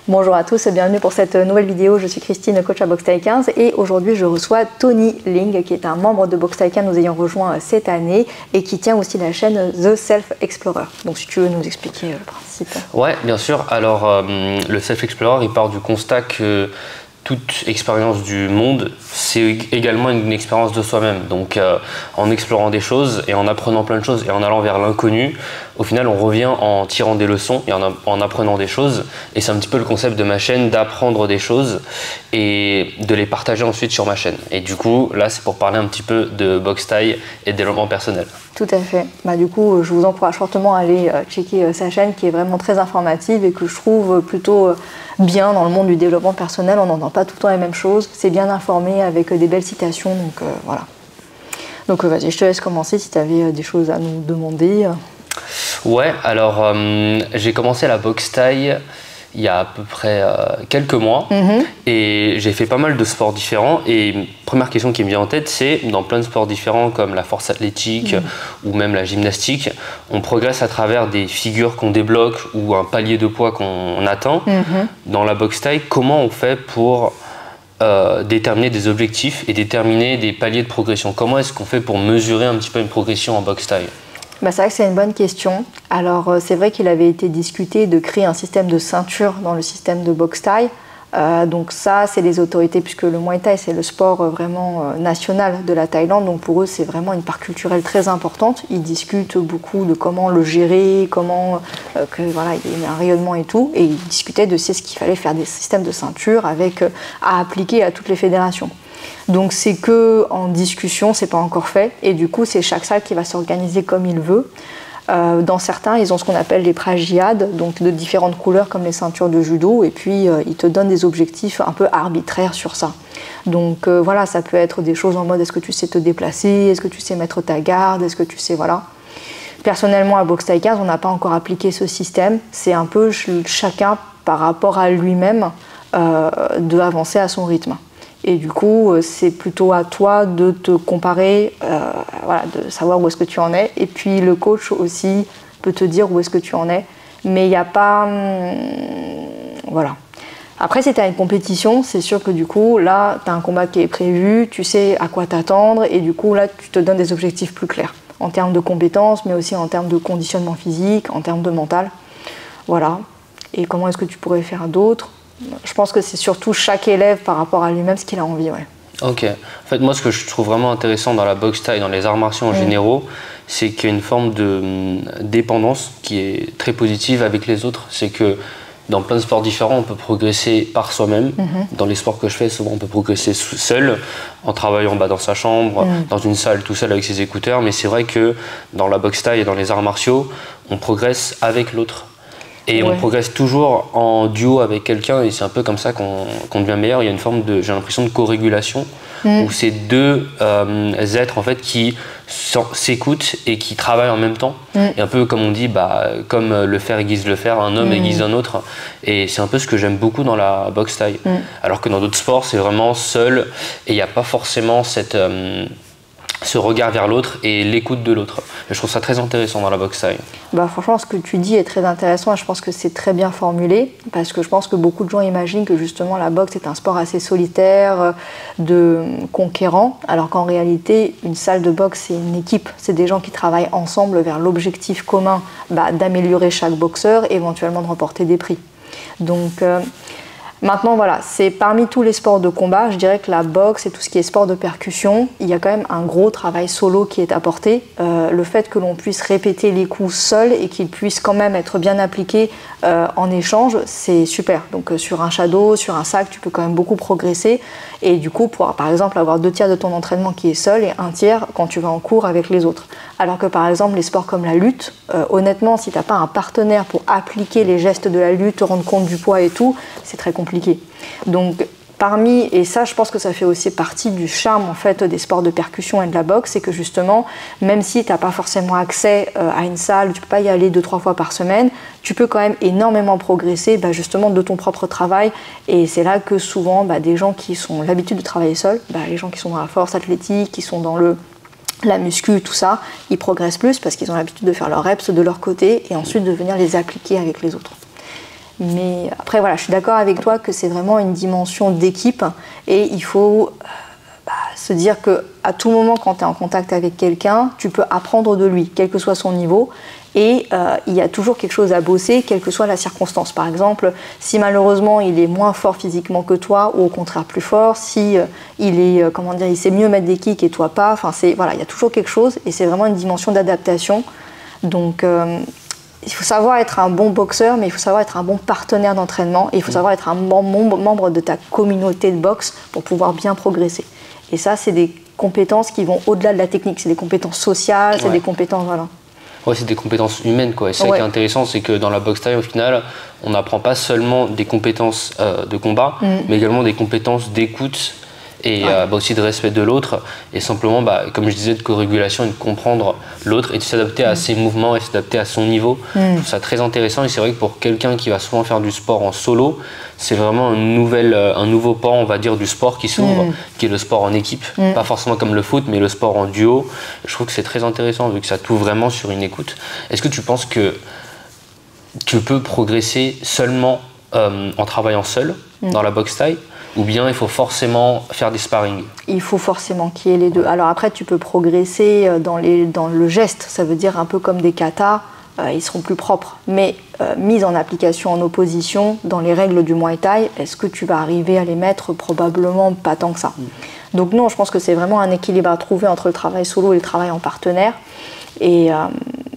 Bonjour à tous et bienvenue pour cette nouvelle vidéo. Je suis Christine, coach à Boxe Thaï 15 et aujourd'hui je reçois Tony Ling qui est un membre de Boxe Thaï 15 nous ayant rejoint cette année et qui tient aussi la chaîne The Self Explorer. Donc si tu veux nous expliquer le principe. Ouais, bien sûr. Alors le Self Explorer il part du constat que toute expérience du monde, c'est également une expérience de soi-même. Donc en explorant des choses et en apprenant plein de choses et en allant vers l'inconnu, au final on revient en tirant des leçons et en apprenant des choses. Et c'est un petit peu le concept de ma chaîne, d'apprendre des choses et de les partager ensuite sur ma chaîne. Et du coup, là c'est pour parler un petit peu de boxe thaï et de développement personnel. Tout à fait. Du coup, je vous encourage fortement à aller checker sa chaîne qui est vraiment très informative et que je trouve plutôt bien dans le monde du développement personnel. On n'entend pas tout le temps les mêmes choses. C'est bien informé avec des belles citations. Donc voilà. Donc vas-y, je te laisse commencer si tu avais des choses à nous demander. Ouais, alors j'ai commencé la boxe thaï il y a à peu près quelques mois et j'ai fait pas mal de sports différents et première question qui me vient en tête c'est dans plein de sports différents comme la force athlétique ou même la gymnastique, on progresse à travers des figures qu'on débloque ou un palier de poids qu'on atteint. Dans la boxe thaï, comment on fait pour déterminer des objectifs et déterminer des paliers de progression? Comment est-ce qu'on fait pour mesurer un petit peu une progression en boxe thaï? C'est vrai que c'est une bonne question. Alors c'est vrai qu'il avait été discuté de créer un système de ceinture dans le système de boxe thaï. Donc ça, c'est les autorités, puisque le Muay Thai, c'est le sport vraiment national de la Thaïlande. Donc pour eux, c'est vraiment une part culturelle très importante. Ils discutent beaucoup de comment le gérer, comment voilà, il y a un rayonnement et tout. Et ils discutaient de ce qu'il fallait faire des systèmes de ceinture avec à appliquer à toutes les fédérations. Donc c'est que en discussion, c'est pas encore fait. Et du coup, c'est chaque salle qui va s'organiser comme il veut. Dans certains, ils ont ce qu'on appelle les prajiades, donc de différentes couleurs comme les ceintures de judo, et puis ils te donnent des objectifs un peu arbitraires sur ça. Donc voilà, ça peut être des choses en mode est-ce que tu sais te déplacer, est-ce que tu sais mettre ta garde, est-ce que tu sais, voilà. Personnellement, à Boxe Thaï 15, on n'a pas encore appliqué ce système. C'est un peu chacun par rapport à lui-même d'avancer à son rythme. Et du coup, c'est plutôt à toi de te comparer, voilà, de savoir où est-ce que tu en es. Et puis le coach aussi peut te dire où est-ce que tu en es. Mais il n'y a pas... voilà. Après, si tu as une compétition, c'est sûr que du coup, là, tu as un combat qui est prévu, tu sais à quoi t'attendre. Et du coup, là, tu te donnes des objectifs plus clairs. En termes de compétences, mais aussi en termes de conditionnement physique, en termes de mental. Voilà. Et comment est-ce que tu pourrais faire d'autres ? Je pense que c'est surtout chaque élève par rapport à lui-même ce qu'il a envie. Ouais. Ok. En fait, moi, ce que je trouve vraiment intéressant dans la boxe thaï, dans les arts martiaux en généraux, c'est qu'il y a une forme de dépendance qui est très positive avec les autres. C'est que dans plein de sports différents, on peut progresser par soi-même. Dans les sports que je fais, souvent, on peut progresser seul, en travaillant dans sa chambre, dans une salle, tout seul avec ses écouteurs. Mais c'est vrai que dans la boxe thaï et dans les arts martiaux, on progresse avec l'autre. Et on progresse toujours en duo avec quelqu'un et c'est un peu comme ça qu'on devient meilleur. Il y a une forme de, j'ai l'impression, de co-régulation où c'est deux êtres en fait qui s'écoutent et qui travaillent en même temps. Et un peu comme on dit, comme le fer aiguise le fer, un homme aiguise un autre. Et c'est un peu ce que j'aime beaucoup dans la boxe thaï. Alors que dans d'autres sports, c'est vraiment seul et il n'y a pas forcément ce regard vers l'autre et l'écoute de l'autre. Je trouve ça très intéressant dans la boxe thaï. Franchement, ce que tu dis est très intéressant et je pense que c'est très bien formulé parce que je pense que beaucoup de gens imaginent que justement la boxe est un sport assez solitaire, de conquérant, alors qu'en réalité, une salle de boxe, c'est une équipe. C'est des gens qui travaillent ensemble vers l'objectif commun d'améliorer chaque boxeur et éventuellement de remporter des prix. Donc... Maintenant, voilà, c'est parmi tous les sports de combat, je dirais que la boxe et tout ce qui est sport de percussion, il y a quand même un gros travail solo qui est apporté. Le fait que l'on puisse répéter les coups seul et qu'ils puissent quand même être bien appliqués en échange, c'est super. Donc sur un shadow, sur un sac, tu peux quand même beaucoup progresser. Et du coup, pouvoir par exemple avoir 2 tiers de ton entraînement qui est seul et 1 tiers quand tu vas en cours avec les autres. Alors que par exemple, les sports comme la lutte, honnêtement, si tu n'as pas un partenaire pour appliquer les gestes de la lutte, te rendre compte du poids et tout, c'est très compliqué. Donc et ça je pense que ça fait aussi partie du charme en fait des sports de percussion et de la boxe, c'est que justement, même si tu n'as pas forcément accès à une salle, tu ne peux pas y aller 2-3 fois par semaine, tu peux quand même énormément progresser justement de ton propre travail. Et c'est là que souvent des gens qui ont l'habitude de travailler seuls, les gens qui sont dans la force athlétique, qui sont dans la muscu, tout ça, ils progressent plus parce qu'ils ont l'habitude de faire leurs reps de leur côté et ensuite de venir les appliquer avec les autres. Mais après, voilà, je suis d'accord avec toi que c'est vraiment une dimension d'équipe et il faut se dire qu'à tout moment, quand tu es en contact avec quelqu'un, tu peux apprendre de lui, quel que soit son niveau. Et il y a toujours quelque chose à bosser, quelle que soit la circonstance. Par exemple, si malheureusement il est moins fort physiquement que toi, ou au contraire plus fort, si il sait mieux mettre des kicks et toi pas, voilà, il y a toujours quelque chose et c'est vraiment une dimension d'adaptation. Donc il faut savoir être un bon boxeur, mais il faut savoir être un bon partenaire d'entraînement et il faut savoir être un membre de ta communauté de boxe pour pouvoir bien progresser. Et ça, c'est des compétences qui vont au-delà de la technique, c'est des compétences sociales, c'est des compétences, voilà. Ouais, c'est des compétences humaines, quoi. Et ça qui est intéressant, c'est que dans la boxe thaï, au final, on n'apprend pas seulement des compétences de combat, mais également des compétences d'écoute et aussi de respect de l'autre. Et simplement, comme je disais, de co-régulation et de comprendre l'autre et de s'adapter à ses mouvements et s'adapter à son niveau. Je trouve ça très intéressant et c'est vrai que pour quelqu'un qui va souvent faire du sport en solo, c'est vraiment un nouveau pan, on va dire, du sport qui s'ouvre, qui est le sport en équipe. Pas forcément comme le foot, mais le sport en duo. Je trouve que c'est très intéressant vu que ça t'ouvre vraiment sur une écoute. Est-ce que tu penses que tu peux progresser seulement en travaillant seul dans la boxe thaï, ou bien il faut forcément faire des sparring? Il faut forcément qu'il y ait les deux. Alors après, tu peux progresser dans le geste, ça veut dire un peu comme des katas, ils seront plus propres. Mais mise en application en opposition, dans les règles du Muay Thai, est-ce que tu vas arriver à les mettre? Probablement pas tant que ça. Donc non, je pense que c'est vraiment un équilibre à trouver entre le travail solo et le travail en partenaire. Et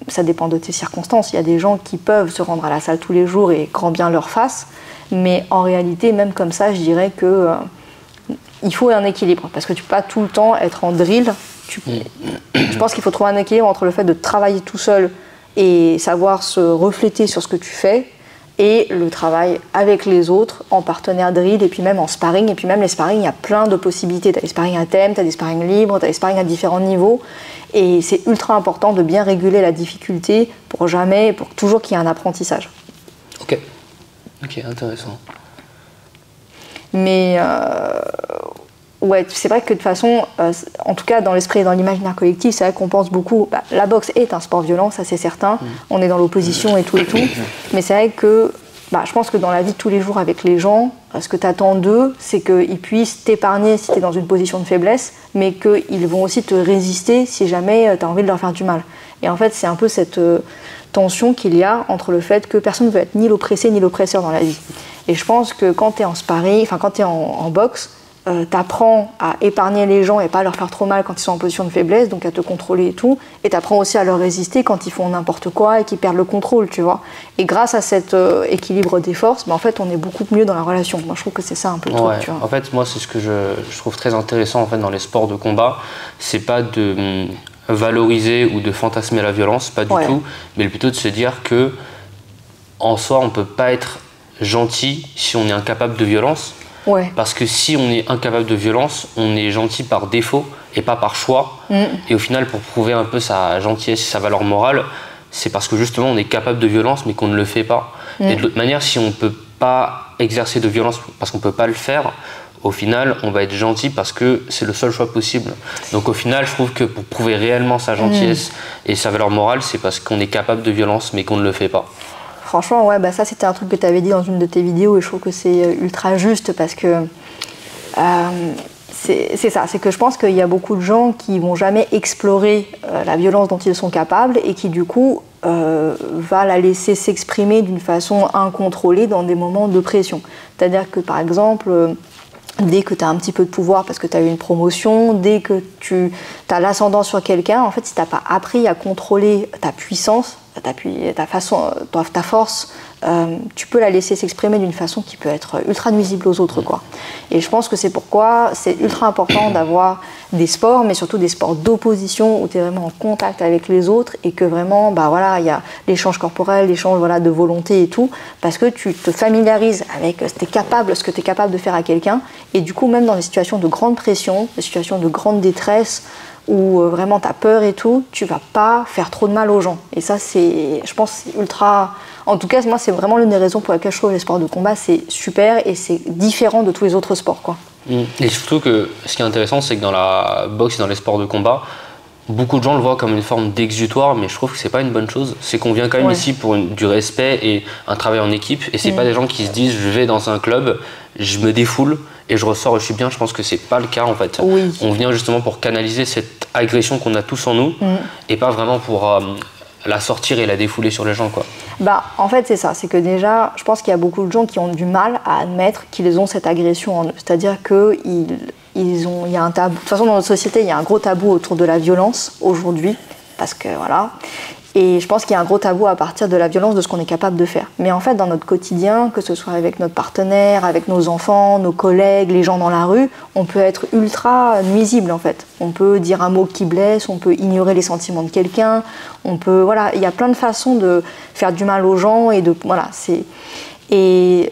ça dépend de tes circonstances. Il y a des gens qui peuvent se rendre à la salle tous les jours et grand bien leur fasse. Mais en réalité, même comme ça, je dirais que il faut un équilibre. Parce que tu ne peux pas tout le temps être en drill. Je pense qu'il faut trouver un équilibre entre le fait de travailler tout seul et savoir se refléter sur ce que tu fais et le travail avec les autres en partenaire drill et puis même en sparring. Et puis même les sparring, il y a plein de possibilités. Tu as des sparring à thème, tu as des sparring libres, tu as des sparring à différents niveaux. Et c'est ultra important de bien réguler la difficulté pour toujours qu'il y ait un apprentissage. Ok, intéressant. Mais ouais, c'est vrai que de toute façon, en tout cas dans l'esprit et dans l'imaginaire collectif, c'est vrai qu'on pense beaucoup, la boxe est un sport violent, ça c'est certain, on est dans l'opposition et tout, mais c'est vrai que je pense que dans la vie de tous les jours avec les gens, ce que tu attends d'eux, c'est qu'ils puissent t'épargner si tu es dans une position de faiblesse, mais qu'ils vont aussi te résister si jamais tu as envie de leur faire du mal. Et en fait, c'est un peu cette tension qu'il y a entre le fait que personne ne veut être ni l'oppressé ni l'oppresseur dans la vie. Et je pense que quand tu es en sparring, quand tu es en boxe, t'apprends à épargner les gens et pas à leur faire trop mal quand ils sont en position de faiblesse, donc à te contrôler et tout, et t'apprends aussi à leur résister quand ils font n'importe quoi et qu'ils perdent le contrôle, tu vois. Et grâce à cet équilibre des forces, en fait, on est beaucoup mieux dans la relation. Moi, je trouve que c'est ça un peu le truc, tu vois. En fait, moi, c'est ce que je trouve très intéressant en fait dans les sports de combat, c'est pas de valoriser ou de fantasmer la violence, pas du tout, mais plutôt de se dire que en soi, on peut pas être gentil si on est incapable de violence. Parce que si on est incapable de violence, on est gentil par défaut et pas par choix. Et au final, pour prouver un peu sa gentillesse et sa valeur morale, c'est parce que justement on est capable de violence mais qu'on ne le fait pas. Et de l'autre manière, si on ne peut pas exercer de violence parce qu'on ne peut pas le faire, au final, on va être gentil parce que c'est le seul choix possible. Donc au final, je trouve que pour prouver réellement sa gentillesse et sa valeur morale, c'est parce qu'on est capable de violence mais qu'on ne le fait pas. Franchement, ça c'était un truc que tu avais dit dans une de tes vidéos et je trouve que c'est ultra juste parce que c'est ça, c'est que je pense qu'il y a beaucoup de gens qui vont jamais explorer la violence dont ils sont capables et qui du coup va la laisser s'exprimer d'une façon incontrôlée dans des moments de pression. C'est-à-dire que par exemple, dès que tu as un petit peu de pouvoir parce que tu as eu une promotion, dès que tu as l'ascendant sur quelqu'un, en fait si tu n'as pas appris à contrôler ta puissance, ta force, tu peux la laisser s'exprimer d'une façon qui peut être ultra nuisible aux autres, quoi. Et je pense que c'est pourquoi c'est ultra important d'avoir des sports, mais surtout des sports d'opposition où tu es vraiment en contact avec les autres et que vraiment, il y a l'échange corporel, l'échange de volonté et tout, parce que tu te familiarises avec ce que tu es capable de faire à quelqu'un et du coup, même dans des situations de grande pression, des situations de grande détresse, où vraiment tu as peur et tout, tu vas pas faire trop de mal aux gens. Et ça, je pense, c'est ultra... En tout cas, moi, c'est vraiment l'une des raisons pour lesquelles je trouve les sports de combat, c'est super et c'est différent de tous les autres sports, quoi. Et surtout que ce qui est intéressant, c'est que dans la boxe et dans les sports de combat, beaucoup de gens le voient comme une forme d'exutoire, mais je trouve que c'est pas une bonne chose. C'est qu'on vient quand même ici pour du respect et un travail en équipe, et c'est pas des gens qui se disent je vais dans un club, je me défoule et je ressors et je suis bien. Je pense que c'est pas le cas en fait. On vient justement pour canaliser cette agression qu'on a tous en nous et pas vraiment pour la sortir et la défouler sur les gens, quoi. Bah, en fait, c'est ça. C'est que déjà, je pense qu'il y a beaucoup de gens qui ont du mal à admettre qu'ils ont cette agression en eux. C'est-à-dire qu'il y a un tabou. De toute façon, dans notre société, il y a un gros tabou autour de la violence aujourd'hui. Parce que voilà. Et je pense qu'il y a un gros tabou à partir de la violence, de ce qu'on est capable de faire. Mais en fait, dans notre quotidien, que ce soit avec notre partenaire, avec nos enfants, nos collègues, les gens dans la rue, on peut être ultra nuisible en fait. On peut dire un mot qui blesse, on peut ignorer les sentiments de quelqu'un, on peut, voilà, il y a plein de façons de faire du mal aux gens et de, voilà, c'est... Et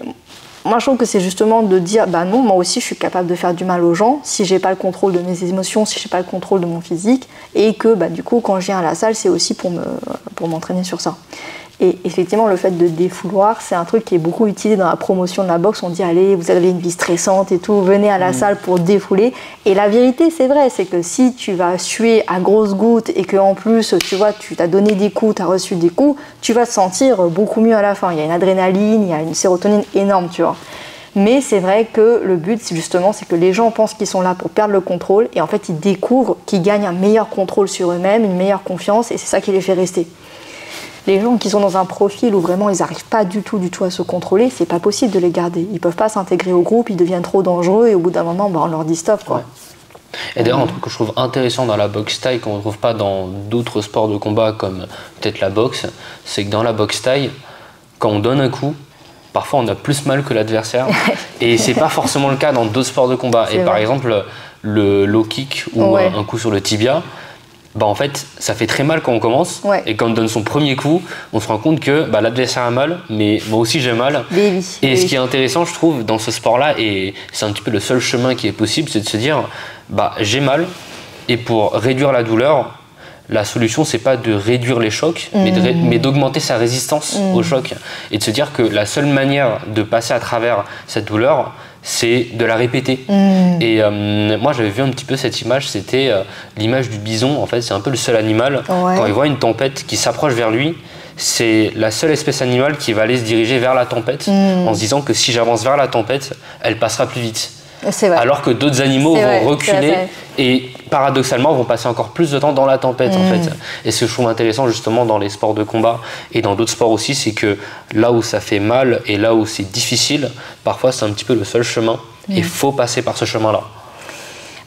moi, je trouve que c'est justement de dire, bah non, moi aussi, je suis capable de faire du mal aux gens si j'ai pas le contrôle de mes émotions, si j'ai pas le contrôle de mon physique, et que, bah, du coup, quand je viens à la salle, c'est aussi pour m'entraîner sur ça. Et effectivement, le fait de défouloir, c'est un truc qui est beaucoup utilisé dans la promotion de la boxe. On dit, allez, vous avez une vie stressante et tout, venez à la salle pour défouler. Et la vérité, c'est vrai, c'est que si tu vas suer à grosses gouttes et qu'en plus, tu vois, tu t'as donné des coups, tu as reçu des coups, tu vas te sentir beaucoup mieux à la fin. Il y a une adrénaline, il y a une sérotonine énorme, tu vois. Mais c'est vrai que le but, justement, c'est que les gens pensent qu'ils sont là pour perdre le contrôle et en fait, ils découvrent qu'ils gagnent un meilleur contrôle sur eux-mêmes, une meilleure confiance et c'est ça qui les fait rester. Les gens qui sont dans un profil où vraiment ils n'arrivent pas du tout à se contrôler, c'est pas possible de les garder. Ils peuvent pas s'intégrer au groupe, ils deviennent trop dangereux et au bout d'un moment, bah, on leur dit stop, quoi. Ouais. Et d'ailleurs, un truc que je trouve intéressant dans la boxe thaï, qu'on ne retrouve pas dans d'autres sports de combat comme peut-être la boxe, c'est que dans la boxe thaï, quand on donne un coup, parfois on a plus mal que l'adversaire. Et c'est pas forcément le cas dans d'autres sports de combat. Et par exemple, le low kick ou un coup sur le tibia, bah en fait, ça fait très mal quand on commence. Et quand on donne son premier coup, on se rend compte que bah, l'adversaire a mal, mais moi aussi j'ai mal. Et ce qui est intéressant, je trouve, dans ce sport-là, et c'est un petit peu le seul chemin qui est possible, c'est de se dire, bah j'ai mal, et pour réduire la douleur, la solution, c'est pas de réduire les chocs, mais d'augmenter sa résistance aux chocs. Et de se dire que la seule manière de passer à travers cette douleur, c'est de la répéter. Et moi, j'avais vu un petit peu cette image, c'était l'image du bison. En fait, c'est un peu le seul animal, quand il voit une tempête qui s'approche vers lui, c'est la seule espèce animale qui va aller se diriger vers la tempête en se disant que si j'avance vers la tempête, elle passera plus vite. Alors que d'autres animaux vont reculer et paradoxalement vont passer encore plus de temps dans la tempête en fait. Et ce que je trouve intéressant justement dans les sports de combat et dans d'autres sports aussi, c'est que là où ça fait mal et là où c'est difficile, parfois c'est un petit peu le seul chemin et il faut passer par ce chemin-là.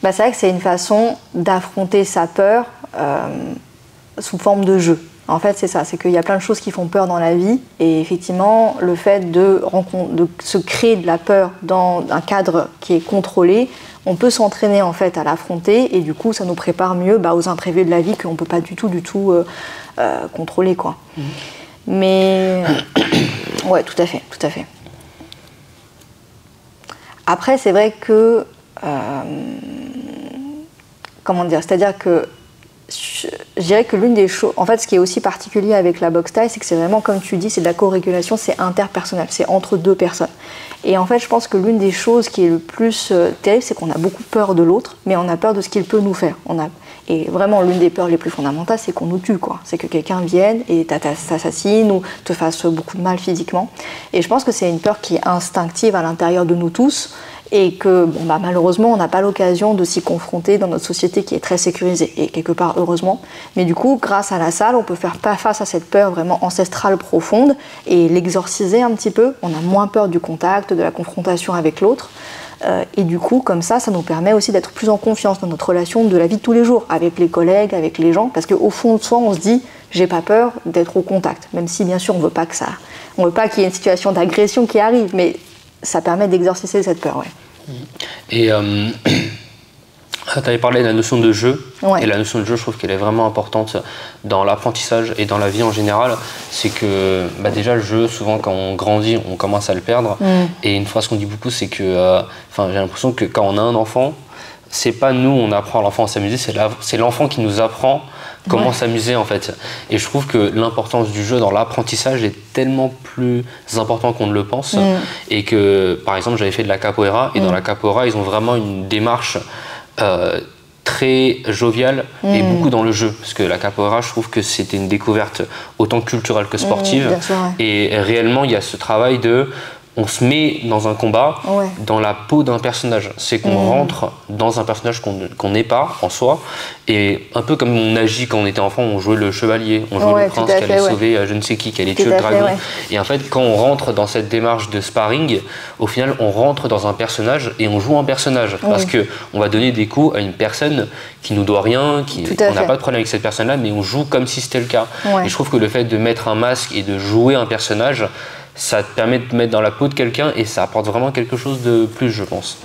Bah, c'est vrai que c'est une façon d'affronter sa peur sous forme de jeu. En fait, c'est ça, c'est qu'il y a plein de choses qui font peur dans la vie et effectivement, le fait de se créer de la peur dans un cadre qui est contrôlé, on peut s'entraîner en fait à l'affronter et du coup, ça nous prépare mieux aux imprévus de la vie qu'on ne peut pas du tout contrôler, quoi. Mais ouais, tout à fait. Après, c'est vrai que comment dire, c'est-à-dire que je dirais que l'une des choses, en fait, ce qui est aussi particulier avec la boxe thaï, c'est que c'est vraiment, comme tu dis, c'est de la co-régulation, c'est interpersonnel, c'est entre deux personnes. Et en fait, je pense que l'une des choses qui est le plus terrible, c'est qu'on a beaucoup peur de l'autre, mais on a peur de ce qu'il peut nous faire. Et vraiment, l'une des peurs les plus fondamentales, c'est qu'on nous tue, quoi. C'est que quelqu'un vienne et t'assassine ou te fasse beaucoup de mal physiquement. Et je pense que c'est une peur qui est instinctive à l'intérieur de nous tous. Et que malheureusement on n'a pas l'occasion de s'y confronter dans notre société qui est très sécurisée et quelque part heureusement, mais du coup grâce à la salle on peut faire face à cette peur vraiment ancestrale profonde et l'exorciser un petit peu. On a moins peur du contact, de la confrontation avec l'autre et du coup comme ça nous permet aussi d'être plus en confiance dans notre relation de la vie de tous les jours avec les collègues, avec les gens, parce qu'au fond de soi on se dit j'ai pas peur d'être au contact, même si bien sûr on veut pas qu'il y ait une situation d'agression qui arrive, mais ça permet d'exorciser cette peur, Et tu avais parlé de la notion de jeu, et la notion de jeu, je trouve qu'elle est vraiment importante dans l'apprentissage et dans la vie en général. C'est que déjà le jeu, souvent quand on grandit, on commence à le perdre. Et une phrase qu'on dit beaucoup, c'est que j'ai l'impression que quand on a un enfant, c'est pas nous, on apprend à l'enfant à s'amuser, c'est l'enfant qui nous apprend comment s'amuser en fait. Et je trouve que l'importance du jeu dans l'apprentissage est tellement plus important qu'on ne le pense. Et que, par exemple, j'avais fait de la capoeira, et dans la capoeira, ils ont vraiment une démarche très jovial et beaucoup dans le jeu. Parce que la capoeira, je trouve que c'était une découverte autant culturelle que sportive. Bien sûr, ouais. Et réellement, il y a ce travail de... On se met dans un combat, dans la peau d'un personnage. C'est qu'on rentre dans un personnage qu'on n'est pas en soi. Et un peu comme on agit quand on était enfant, on jouait le chevalier, on jouait le prince qui allait sauver je ne sais qui allait tuer le dragon. Et en fait, quand on rentre dans cette démarche de sparring, au final, on rentre dans un personnage et on joue un personnage. Parce qu'on va donner des coups à une personne qui nous doit rien, on n'a pas de problème avec cette personne-là, mais on joue comme si c'était le cas. Et je trouve que le fait de mettre un masque et de jouer un personnage, ça te permet de te mettre dans la peau de quelqu'un et ça apporte vraiment quelque chose de plus, je pense.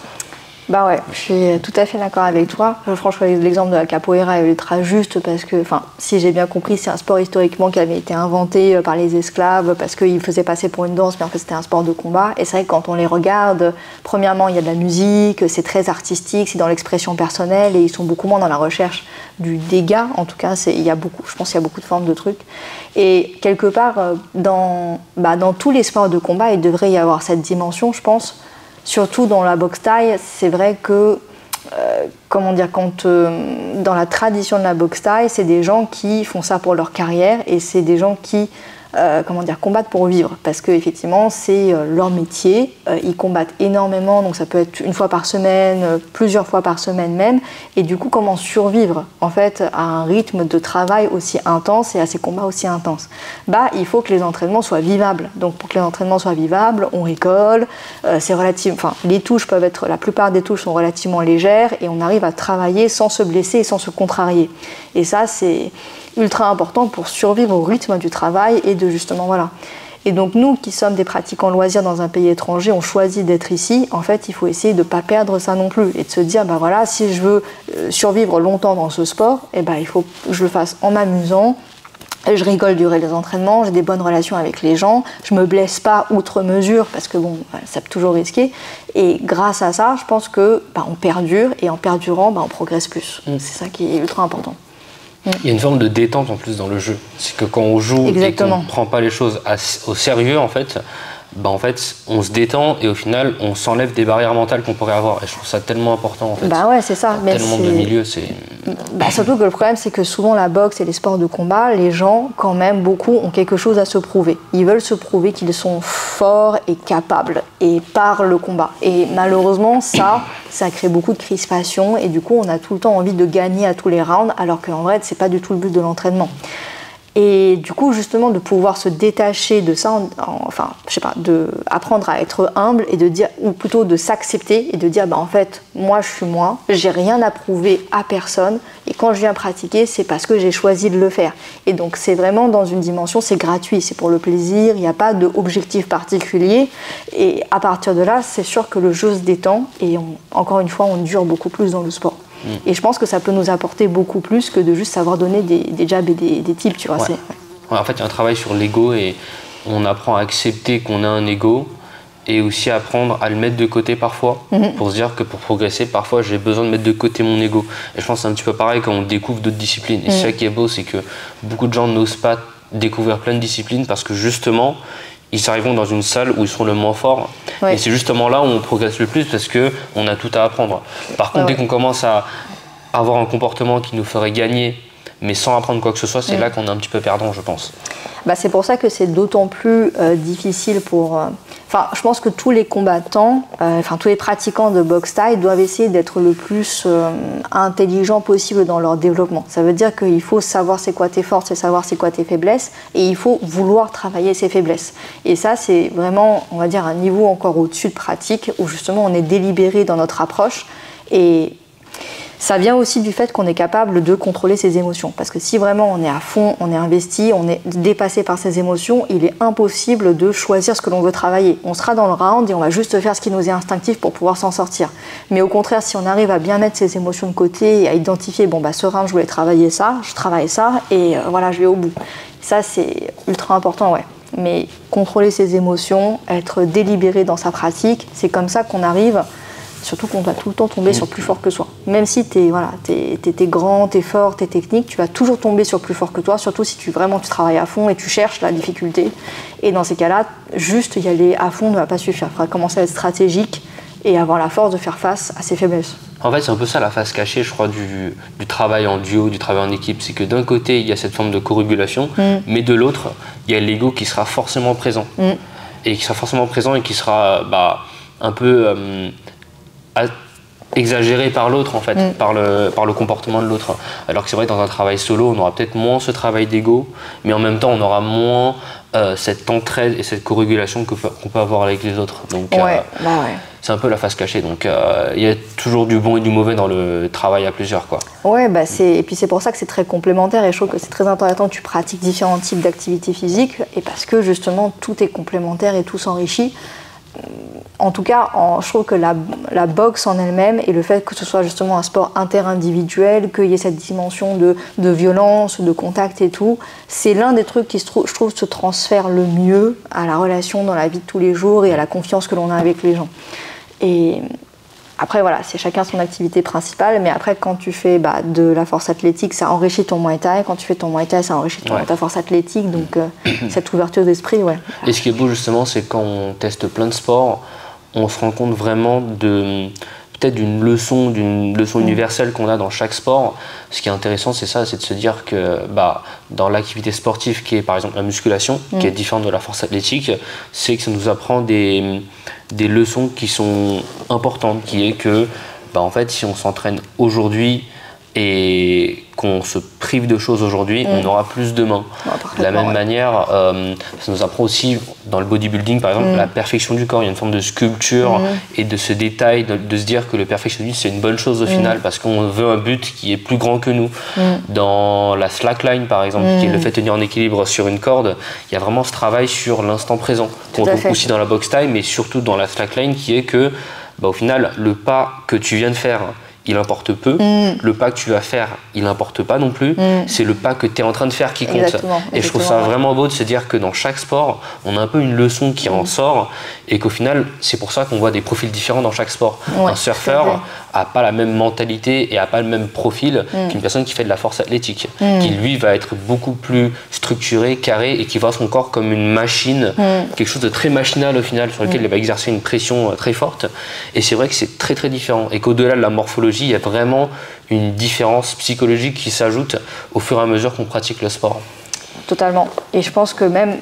Bah ouais, je suis tout à fait d'accord avec toi. Franchement, l'exemple de la capoeira est ultra juste parce que, si j'ai bien compris, c'est un sport historiquement qui avait été inventé par les esclaves parce qu'ils faisaient passer pour une danse, mais en fait c'était un sport de combat. Et c'est vrai que quand on les regarde, premièrement, il y a de la musique, c'est très artistique, c'est dans l'expression personnelle et ils sont beaucoup moins dans la recherche du dégât. En tout cas, je pense qu'il y a beaucoup de formes de trucs. Et quelque part, dans tous les sports de combat, il devrait y avoir cette dimension, je pense. Surtout dans la boxe thaï, c'est vrai que, dans la tradition de la boxe thaï, c'est des gens qui font ça pour leur carrière et c'est des gens qui combattent pour vivre parce qu'effectivement c'est leur métier, ils combattent énormément, donc ça peut être une fois par semaine, plusieurs fois par semaine même, et du coup comment survivre en fait à un rythme de travail aussi intense et à ces combats aussi intenses. Il faut que les entraînements soient vivables, donc pour que les entraînements soient vivables, on rigole, la plupart des touches sont relativement légères et on arrive à travailler sans se blesser et sans se contrarier, et ça c'est ultra important pour survivre au rythme du travail et de justement voilà. Et donc nous qui sommes des pratiquants loisirs dans un pays étranger, on choisit d'être ici, en fait il faut essayer de ne pas perdre ça non plus et de se dire si je veux survivre longtemps dans ce sport, il faut que je le fasse en m'amusant, je rigole durant les entraînements, j'ai des bonnes relations avec les gens, je me blesse pas outre mesure parce que ça peut toujours risquer, et grâce à ça je pense que on perdure et en perdurant on progresse plus. C'est ça qui est ultra important. Il y a une forme de détente en plus dans le jeu. C'est que quand on joue et qu'on ne prend pas les choses au sérieux, en fait, on se détend et au final, on s'enlève des barrières mentales qu'on pourrait avoir. Et je trouve ça tellement important, en fait. C'est ça. Dans tellement de milieux, c'est... surtout que le problème, c'est que souvent, la boxe et les sports de combat, les gens, quand même, beaucoup, ont quelque chose à se prouver. Ils veulent se prouver qu'ils sont forts et capables, et par le combat. Et malheureusement, ça crée beaucoup de crispation, et du coup, on a tout le temps envie de gagner à tous les rounds, alors qu'en vrai, c'est pas du tout le but de l'entraînement. Et du coup, justement, de pouvoir se détacher de ça, apprendre à être humble et de dire, ou plutôt de s'accepter et de dire, en fait, moi, je suis moi, j'ai rien à prouver à personne, et quand je viens pratiquer, c'est parce que j'ai choisi de le faire. Et donc, c'est vraiment dans une dimension, c'est gratuit, c'est pour le plaisir, il n'y a pas d'objectif particulier, et à partir de là, c'est sûr que le jeu se détend, et encore une fois, on dure beaucoup plus dans le sport. Et je pense que ça peut nous apporter beaucoup plus que de juste savoir donner des jabs et des tips, tu vois. En fait, il y a un travail sur l'ego et on apprend à accepter qu'on a un ego et aussi apprendre à le mettre de côté parfois pour se dire que pour progresser, parfois j'ai besoin de mettre de côté mon ego. Et je pense que c'est un petit peu pareil quand on découvre d'autres disciplines. Et c'est ça qui est beau, c'est que beaucoup de gens n'osent pas découvrir plein de disciplines parce que justement, ils arriveront dans une salle où ils seront le moins forts. Et c'est justement là où on progresse le plus parce qu'on a tout à apprendre. Par contre, dès qu'on commence à avoir un comportement qui nous ferait gagner, mais sans apprendre quoi que ce soit, c'est là qu'on est un petit peu perdant, je pense. C'est pour ça que c'est d'autant plus difficile pour... je pense que tous les combattants, tous les pratiquants de boxe thaï doivent essayer d'être le plus intelligents possible dans leur développement. Ça veut dire qu'il faut savoir c'est quoi tes forces et savoir c'est quoi tes faiblesses, et il faut vouloir travailler ses faiblesses. Et ça, c'est vraiment, on va dire, un niveau encore au-dessus de pratique, où justement on est délibéré dans notre approche, et ça vient aussi du fait qu'on est capable de contrôler ses émotions. Parce que si vraiment on est à fond, on est investi, on est dépassé par ses émotions, il est impossible de choisir ce que l'on veut travailler. On sera dans le round et on va juste faire ce qui nous est instinctif pour pouvoir s'en sortir. Mais au contraire, si on arrive à bien mettre ses émotions de côté et à identifier, ce round, je voulais travailler ça, je travaille ça et je vais au bout. Ça, c'est ultra important, Mais contrôler ses émotions, être délibéré dans sa pratique, c'est comme ça qu'on arrive... Surtout qu'on va tout le temps tomber sur plus fort que soi. Même si t'es grand, t'es fort, t'es technique, tu vas toujours tomber sur plus fort que toi, surtout si tu travailles à fond et tu cherches la difficulté. Et dans ces cas-là, juste y aller à fond ne va pas suffire. Il faudra commencer à être stratégique et avoir la force de faire face à ses faiblesses. En fait, c'est un peu ça la face cachée, je crois, du travail en duo, du travail en équipe. C'est que d'un côté, il y a cette forme de co-régulation, mais de l'autre, il y a l'ego qui sera forcément présent. Et qui sera un peu exagéré par l'autre, en fait, par le comportement de l'autre. Alors que c'est vrai que dans un travail solo, on aura peut-être moins ce travail d'ego, mais en même temps, on aura moins cette entraide et cette co-régulation qu'on peut avoir avec les autres. Donc, c'est un peu la face cachée. Donc, il y a toujours du bon et du mauvais dans le travail à plusieurs, quoi. Ouais, et puis c'est pour ça que c'est très complémentaire et je trouve que c'est très intéressant que tu pratiques différents types d'activités physiques et parce que justement, tout est complémentaire et tout s'enrichit. En tout cas, je trouve que la boxe en elle-même et le fait que ce soit justement un sport interindividuel, qu'il y ait cette dimension de violence, de contact et tout, c'est l'un des trucs qui, je trouve, se transfère le mieux à la relation dans la vie de tous les jours et à la confiance que l'on a avec les gens. Et après, voilà, c'est chacun son activité principale, mais après, quand tu fais de la force athlétique, ça enrichit ton Muay Thai. Quand tu fais ton Muay Thai, ça enrichit ta force athlétique. Donc, cette ouverture d'esprit, Et ce qui est beau, justement, c'est quand on teste plein de sports, on se rend compte vraiment peut-être d'une leçon universelle qu'on a dans chaque sport. Ce qui est intéressant, c'est ça, c'est de se dire que dans l'activité sportive qui est par exemple la musculation, qui est différente de la force athlétique, c'est que ça nous apprend des leçons qui sont importantes, qui est que en fait, si on s'entraîne aujourd'hui et qu'on se prive de choses aujourd'hui, on aura plus demain. De la même manière, ça nous apprend aussi dans le bodybuilding, par exemple, la perfection du corps. Il y a une forme de sculpture et de ce détail, de se dire que le perfectionnisme, c'est une bonne chose au final, parce qu'on veut un but qui est plus grand que nous. Dans la slackline, par exemple, qui est le fait de tenir en équilibre sur une corde, il y a vraiment ce travail sur l'instant présent, qu'on trouve aussi dans la boxe taille, mais surtout dans la slackline, qui est que, au final, le pas que tu viens de faire, il importe peu. Le pas que tu vas faire, il n'importe pas non plus. C'est le pas que tu es en train de faire qui compte. Et je trouve ça vraiment beau de se dire que dans chaque sport, on a un peu une leçon qui en sort et qu'au final, c'est pour ça qu'on voit des profils différents dans chaque sport. Un surfeur n'a pas la même mentalité et n'a pas le même profil qu'une personne qui fait de la force athlétique, qui lui va être beaucoup plus structuré, carré et qui voit son corps comme une machine, quelque chose de très machinal au final, sur lequel il va exercer une pression très forte. Et c'est vrai que c'est très très différent et qu'au-delà de la morphologie, il y a vraiment une différence psychologique qui s'ajoute au fur et à mesure qu'on pratique le sport. Totalement. Et je pense que même,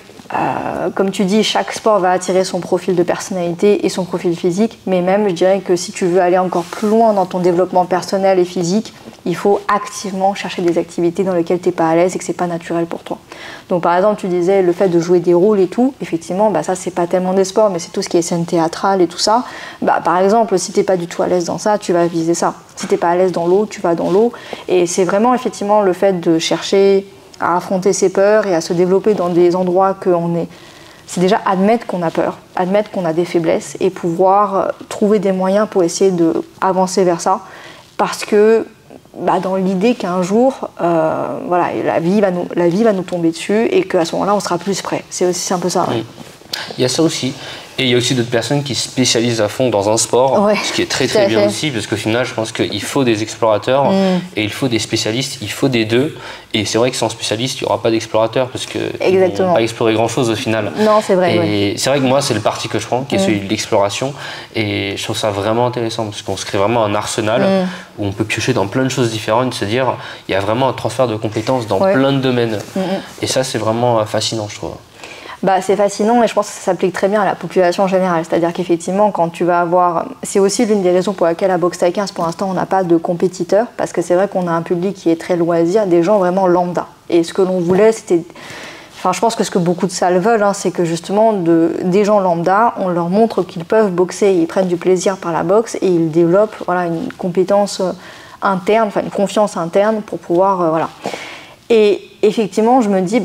comme tu dis, chaque sport va attirer son profil de personnalité et son profil physique. Mais même, je dirais que si tu veux aller encore plus loin dans ton développement personnel et physique, il faut activement chercher des activités dans lesquelles tu n'es pas à l'aise et que ce n'est pas naturel pour toi. Donc par exemple, tu disais le fait de jouer des rôles et tout, effectivement, ça c'est pas tellement des sports, mais c'est tout ce qui est scène théâtrale et tout ça. Par exemple, si tu n'es pas du tout à l'aise dans ça, tu vas viser ça. Si tu n'es pas à l'aise dans l'eau, tu vas dans l'eau. Et c'est vraiment effectivement le fait de chercher à affronter ses peurs et à se développer dans des endroits qu'on est... C'est déjà admettre qu'on a peur, admettre qu'on a des faiblesses et pouvoir trouver des moyens pour essayer d'avancer vers ça. Parce que dans l'idée qu'un jour, la vie va nous tomber dessus et qu'à ce moment-là, on sera plus prêt. C'est un peu ça. Ouais. Il y a ça aussi. Et il y a aussi d'autres personnes qui se spécialisent à fond dans un sport, ce qui est très très bien aussi, parce qu'au final, je pense qu'il faut des explorateurs et il faut des spécialistes, il faut des deux. Et c'est vrai que sans spécialiste, il n'y aura pas d'explorateurs, parce qu'ils ne vont pas explorer grand-chose au final. Non, c'est vrai. Et c'est vrai que moi, c'est le parti que je prends, qui est celui de l'exploration. Et je trouve ça vraiment intéressant, parce qu'on se crée vraiment un arsenal où on peut piocher dans plein de choses différentes, se dire, il y a vraiment un transfert de compétences dans plein de domaines. Et ça, c'est vraiment fascinant, je trouve. C'est fascinant et je pense que ça s'applique très bien à la population générale. C'est-à-dire qu'effectivement, quand tu vas avoir... C'est aussi l'une des raisons pour laquelle à Boxe Taï 15, pour l'instant, on n'a pas de compétiteurs, parce que c'est vrai qu'on a un public qui est très loisir, des gens vraiment lambda. Et ce que l'on voulait, c'était... Enfin, je pense que ce que beaucoup de salles veulent, c'est que justement, des gens lambda, on leur montre qu'ils peuvent boxer, ils prennent du plaisir par la boxe et ils développent une compétence interne, une confiance interne pour pouvoir... Et effectivement, je me dis...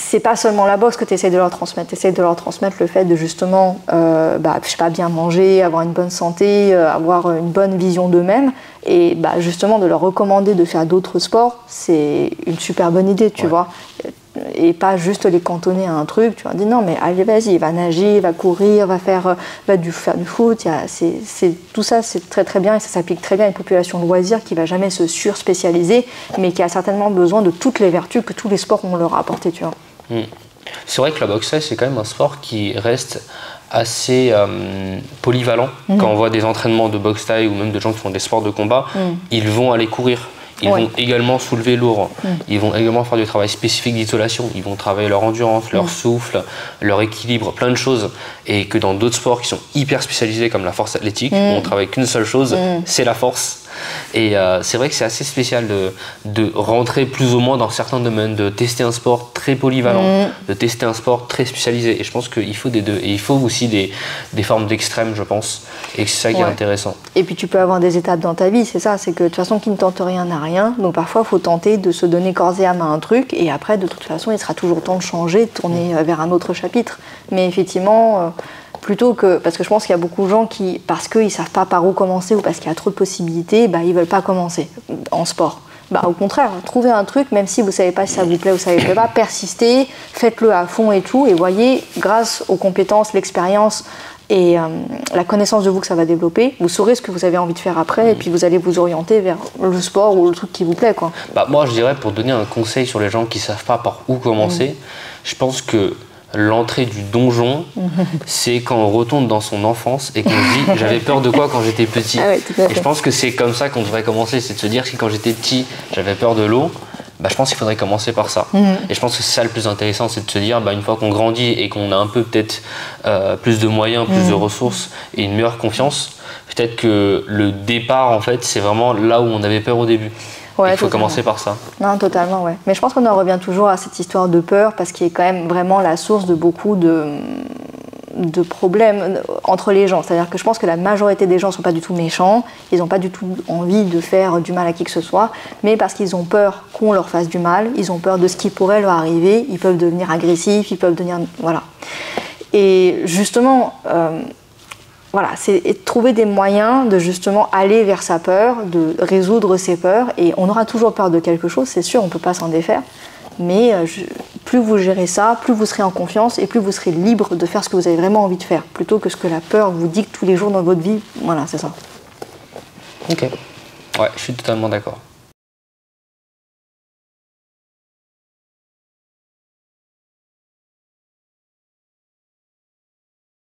c'est pas seulement la boxe que tu essaies de leur transmettre. Tu essaies de leur transmettre le fait de justement bien manger, avoir une bonne santé, avoir une bonne vision d'eux-mêmes. Et justement, de leur recommander de faire d'autres sports, c'est une super bonne idée, tu vois. Et pas juste les cantonner à un truc. Tu leur dis non, mais allez, vas-y, va nager, va courir, va faire du foot. Tout ça, c'est très très bien et ça s'applique très bien à une population de loisirs qui ne va jamais se surspécialiser, mais qui a certainement besoin de toutes les vertus que tous les sports ont leur apporté, tu vois. C'est vrai que la boxe thaï, c'est quand même un sport qui reste assez polyvalent. Quand on voit des entraînements de boxe thaï ou même de gens qui font des sports de combat, ils vont aller courir. Ils vont également soulever lourd, ils vont également faire du travail spécifique d'isolation, ils vont travailler leur endurance, leur souffle, leur équilibre, plein de choses. Et que dans d'autres sports qui sont hyper spécialisés comme la force athlétique, où on travaille qu'une seule chose, c'est la force. Et c'est vrai que c'est assez spécial de rentrer plus ou moins dans certains domaines, de tester un sport très polyvalent, de tester un sport très spécialisé. Et je pense qu'il faut des deux. Et il faut aussi des formes d'extrême, je pense. Et c'est ça qui est intéressant. Et puis tu peux avoir des étapes dans ta vie, c'est ça. C'est que de toute façon, qui ne tente rien n'a rien. Donc parfois, il faut tenter de se donner corps et âme à un truc. Et après, de toute façon, il sera toujours temps de changer, de tourner vers un autre chapitre. Mais effectivement... plutôt que, parce que je pense qu'il y a beaucoup de gens qui, parce qu'ils ne savent pas par où commencer ou parce qu'il y a trop de possibilités, ils ne veulent pas commencer en sport. Au contraire, trouvez un truc, même si vous ne savez pas si ça vous plaît ou ça ne vous plaît pas, persistez, faites-le à fond et tout, et voyez, grâce aux compétences, l'expérience et la connaissance de vous que ça va développer, vous saurez ce que vous avez envie de faire après, et puis vous allez vous orienter vers le sport ou le truc qui vous plaît, quoi. Moi, je dirais, pour donner un conseil sur les gens qui ne savent pas par où commencer, je pense que l'entrée du donjon, c'est quand on retourne dans son enfance et qu'on se dit j'avais peur de quoi quand j'étais petit. Et je pense que c'est comme ça qu'on devrait commencer, c'est de se dire que quand j'étais petit, j'avais peur de l'eau. Je pense qu'il faudrait commencer par ça. Et je pense que c'est ça le plus intéressant, c'est de se dire une fois qu'on grandit et qu'on a un peu peut-être plus de moyens, plus de ressources et une meilleure confiance, peut-être que le départ en fait c'est vraiment là où on avait peur au début. Il faut commencer par ça. Non, totalement, ouais. Mais je pense qu'on en revient toujours à cette histoire de peur parce qu'il est quand même vraiment la source de beaucoup de problèmes entre les gens. C'est-à-dire que je pense que la majorité des gens ne sont pas du tout méchants, ils n'ont pas du tout envie de faire du mal à qui que ce soit, mais parce qu'ils ont peur qu'on leur fasse du mal, ils ont peur de ce qui pourrait leur arriver, ils peuvent devenir agressifs, ils peuvent devenir... Voilà. Et justement... c'est trouver des moyens de justement aller vers sa peur, de résoudre ses peurs. Et on aura toujours peur de quelque chose, c'est sûr, on ne peut pas s'en défaire. Mais plus vous gérez ça, plus vous serez en confiance et plus vous serez libre de faire ce que vous avez vraiment envie de faire, plutôt que ce que la peur vous dicte tous les jours dans votre vie. Voilà, c'est ça. Ok. Ouais, je suis totalement d'accord.